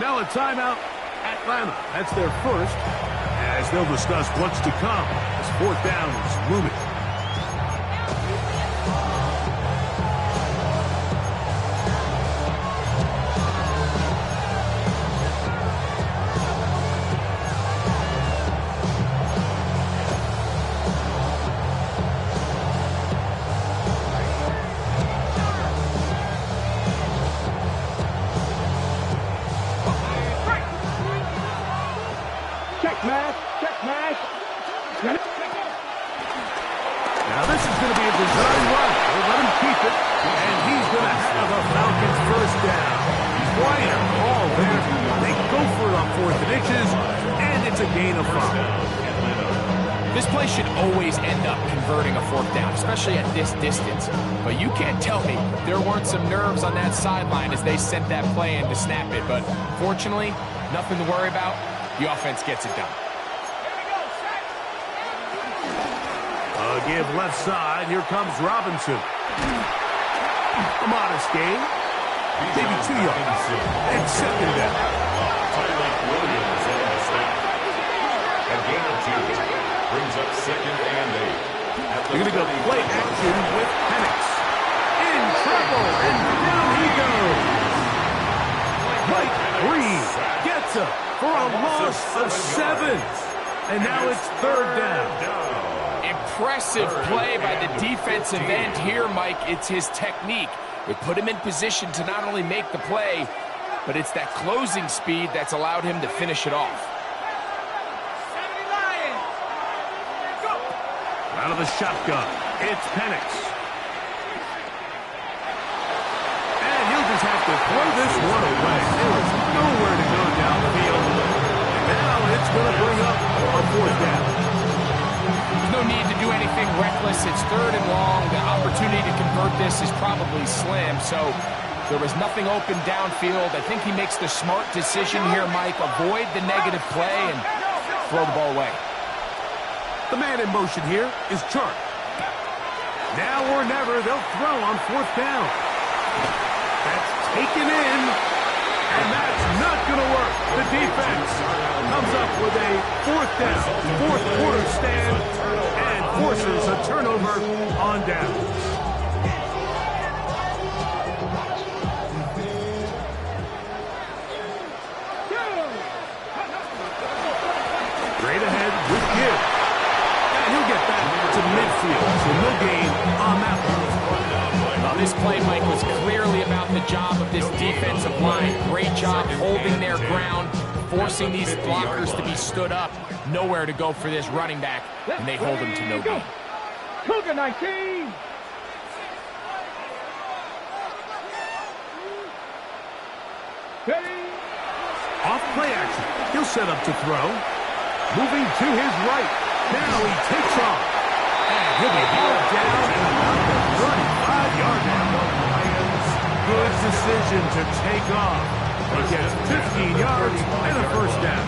Now a timeout, Atlanta. That's their first, as they'll discuss what's to come as fourth down is looming. Now this is going to be a design run. We'll let him keep it, and he's going to have a Falcons first down. Quiet ball there. They go for it on 4th and inches, and it's a gain of 5. This play should always end up converting a 4th down, especially at this distance. But you can't tell me there weren't some nerves on that sideline as they sent that play in to snap it. But fortunately, nothing to worry about. The offense gets it done. give left side. Here comes Robinson. A modest gain. Maybe 2 yards. And second down. Tyler Williams on the snap. A gain of 2. Brings up second and 8. They're going to go play action with Penix. In trouble, and down he goes. Mike Green gets up for a loss of 7. And now it's third down. Impressive play by the defensive end here, Mike. It's his technique. It put him in position to not only make the play, but it's that closing speed that's allowed him to finish it off. Out of the shotgun, it's Penix. And he'll just have to throw this one away. There is nowhere to go down the field. And now it's going to bring up a fourth down. There's no need to do anything reckless. It's third and long. The opportunity to convert this is probably slim, so there was nothing open downfield. I think he makes the smart decision here, Mike. Avoid the negative play and throw the ball away. The man in motion here is Chark. Now or never, they'll throw on fourth down. That's taken in, and that's not going to work. The defense comes up with a fourth down, fourth quarter stand, and forces a turnover on downs. Straight ahead with Gibbs. He'll get back to midfield, so no gain on that one. Well, this play, Mike, was clearly about the job of this defensive line. Great job holding their ground, forcing these blockers to be stood up. Nowhere to go for this running back, and they hold him to no gain. Cougar 19! Off play action. He'll set up to throw. Moving to his right. Now he takes off. And he'll be hauled down and about the 35-yard line. Good decision to take off. He gets 15 yards and a first down.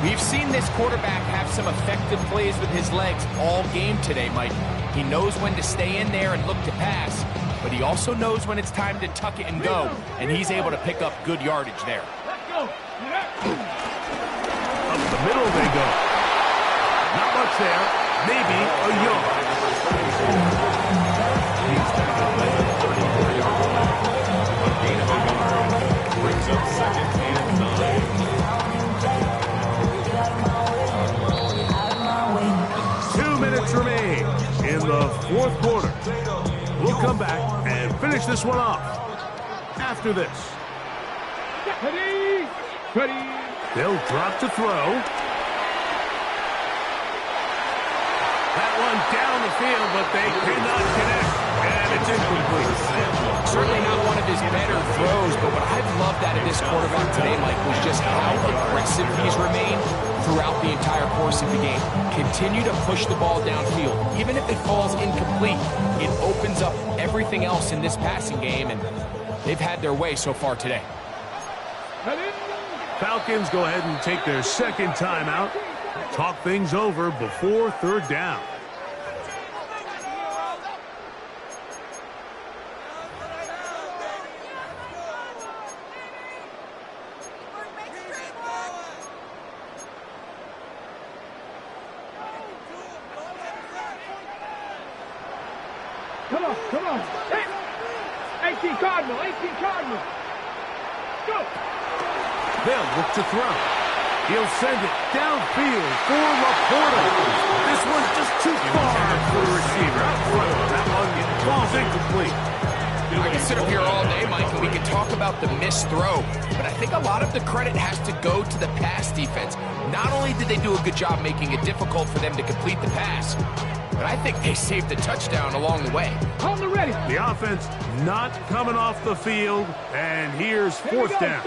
We've seen this quarterback have some effective plays with his legs all game today, Mike. He knows when to stay in there and look to pass, but he also knows when it's time to tuck it and go, and he's able to pick up good yardage there. Up the middle they go. Not much there. Maybe a yard. A gain of a yard. Brings up second and 9. 2 minutes remain in the fourth quarter. We'll come back and finish this one off after this. Ready? Ready? They'll drop to throw. That one down the field, but they cannot connect. And it's incomplete. Certainly not one of his better throws, but what I've loved out of this quarterback today, Mike, was just how aggressive he's remained throughout the entire course of the game. Continue to push the ball downfield. Even if it falls incomplete, it opens up everything else in this passing game, and they've had their way so far today. Falcons go ahead and take their second timeout. Talk things over before third down. Come on, come on. Hey! 18 Cardinal, 18 Cardinal. Go! They'll look to throw. He'll send it downfield for Laporta. This one's just too far for the receiver. Out front, that one falls incomplete. I can sit up here all day, Mike, and we can talk about the missed throw, but I think a lot of the credit has to go to the pass defense. Not only did they do a good job making it difficult for them to complete the pass, but I think they saved the touchdown along the way. On the ready. The offense not coming off the field, and here's fourth down.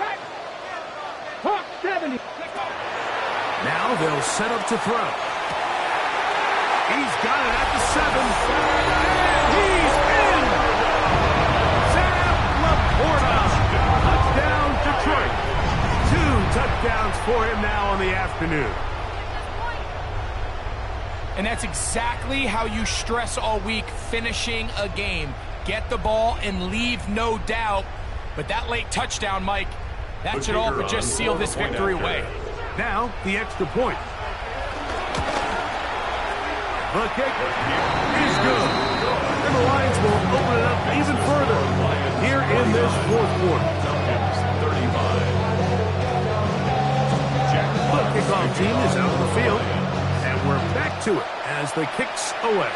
Hawk 70. Now they'll set up to throw. He's got it at the 7. And he's in! Sam Laporta! Touchdown, Detroit. 2 touchdowns for him now on the afternoon. And that's exactly how you stress all week, finishing a game. Get the ball and leave no doubt. But that late touchdown, Mike, that should all but just seal this victory away. Now, the extra point. The kick is good. And the Lions will open it up even further here in this fourth quarter. The kickoff team is out of the field. And we're back to it as the kick's away.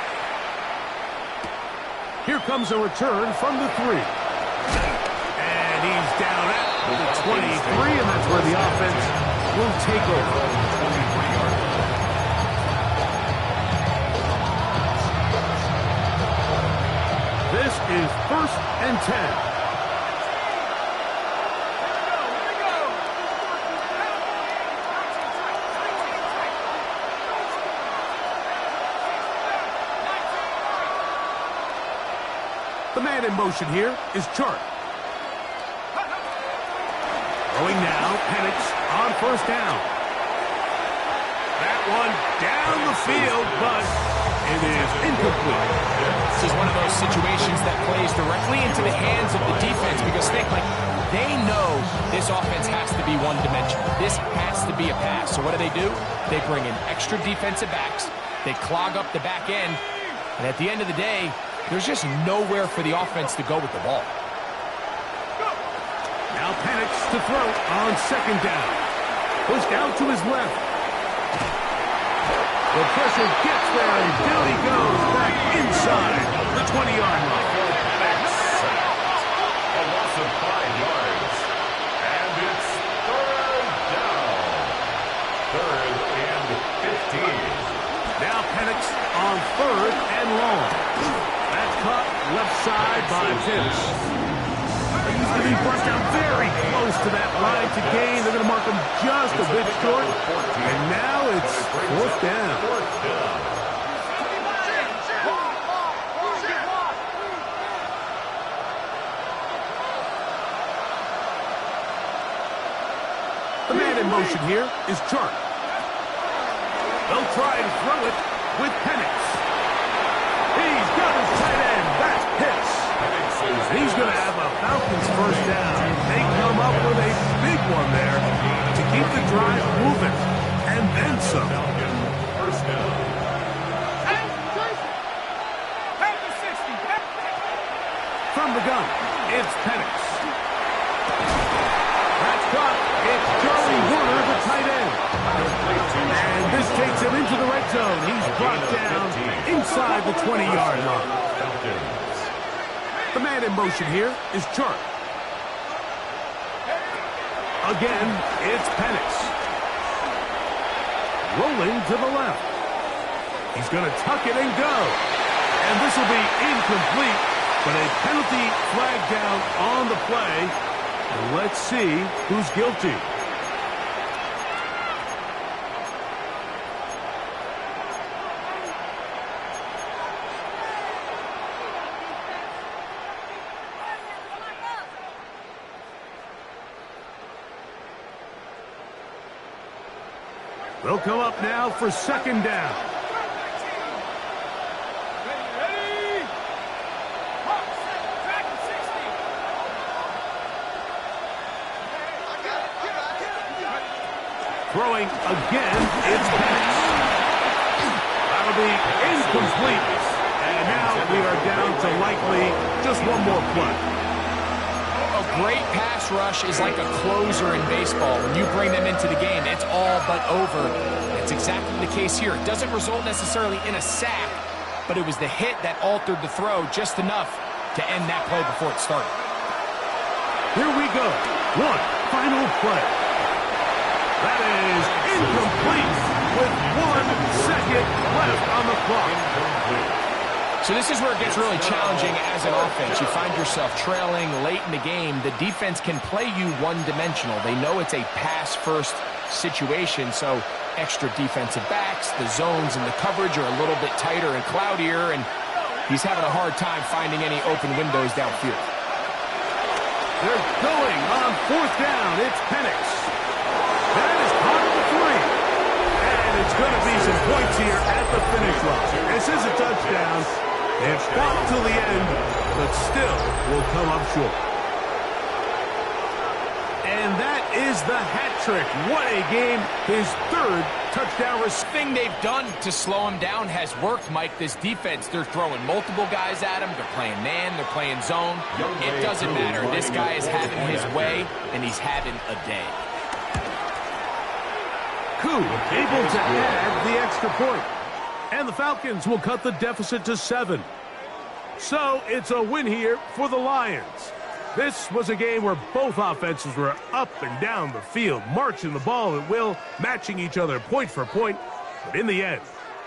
Here comes a return from the 3. And he's down at the 23, and that's where the offense will take over. This is 1st and 10. The man in motion here is Chart. Throwing now, Penix on 1st down. That one down the field, but it is incomplete. This is one of those situations that plays directly into the hands of the defense because they know this offense has to be one-dimensional. This has to be a pass. So what do? They bring in extra defensive backs. They clog up the back end. And at the end of the day, there's just nowhere for the offense to go with the ball. Now Penix to throw on 2nd down. Pushed out to his left. The pressure gets there, and down he goes back inside the 20-yard line. A loss of 5 yards. And it's 3rd down. 3rd and 15. Now Penix on 3rd and long. That's caught left side by Pitts. He's going to be brought down very close to that line to gain. They're going to mark him just a bit short. And now it's 4th down. The man in motion here is Chart. They'll try and throw it with Penix. He's got his tight end. That's Pitts. He's going to have a Falcons 1st down. They come up with a big one there to keep the drive moving. And then some. First down. From the gun, it's Penix. That's caught. It's Charlie Warner, the tight end. And this takes him into the red zone. He's brought down inside the 20-yard line. The man in motion here is Chart. Again, it's Penix. Rolling to the left. He's going to tuck it and go. And this will be incomplete, but a penalty flag down on the play. And let's see who's guilty. They'll come up now for 2nd down. Throwing again, it's Penix. That'll be incomplete. And now we are down to likely just one more play. A great pass rush is like a closer in baseball. When you bring them into the game, it's all but over. It's exactly the case here. It doesn't result necessarily in a sack, but it was the hit that altered the throw just enough to end that play before it started. Here we go. One final play. That is incomplete with 1 second left on the clock. So this is where it gets really challenging as an offense. You find yourself trailing late in the game. The defense can play you one-dimensional. They know it's a pass-first situation, so extra defensive backs, the zones and the coverage are a little bit tighter and cloudier, and he's having a hard time finding any open windows downfield. They're going on 4th down. It's Penix. That is caught at the 3. And It's going to be some points here at the finish line. This is a touchdown. They've fought till the end, but still will come up short. And that is the hat trick. What a game. His third touchdown. Thing they've done to slow him down has worked, Mike. This defense, they're throwing multiple guys at him. They're playing man. They're playing zone. It doesn't matter. This guy is having his way, and he's having a day. Koo able to add the extra point. And the Falcons will cut the deficit to 7. So it's a win here for the Lions. This was a game where both offenses were up and down the field, marching the ball at will, matching each other point for point. But in the end,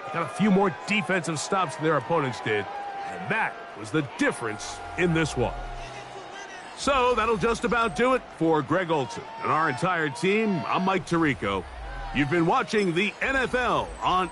they got a few more defensive stops than their opponents did, and that was the difference in this one. So that'll just about do it for Greg Olson and our entire team. I'm Mike Tirico. You've been watching the NFL on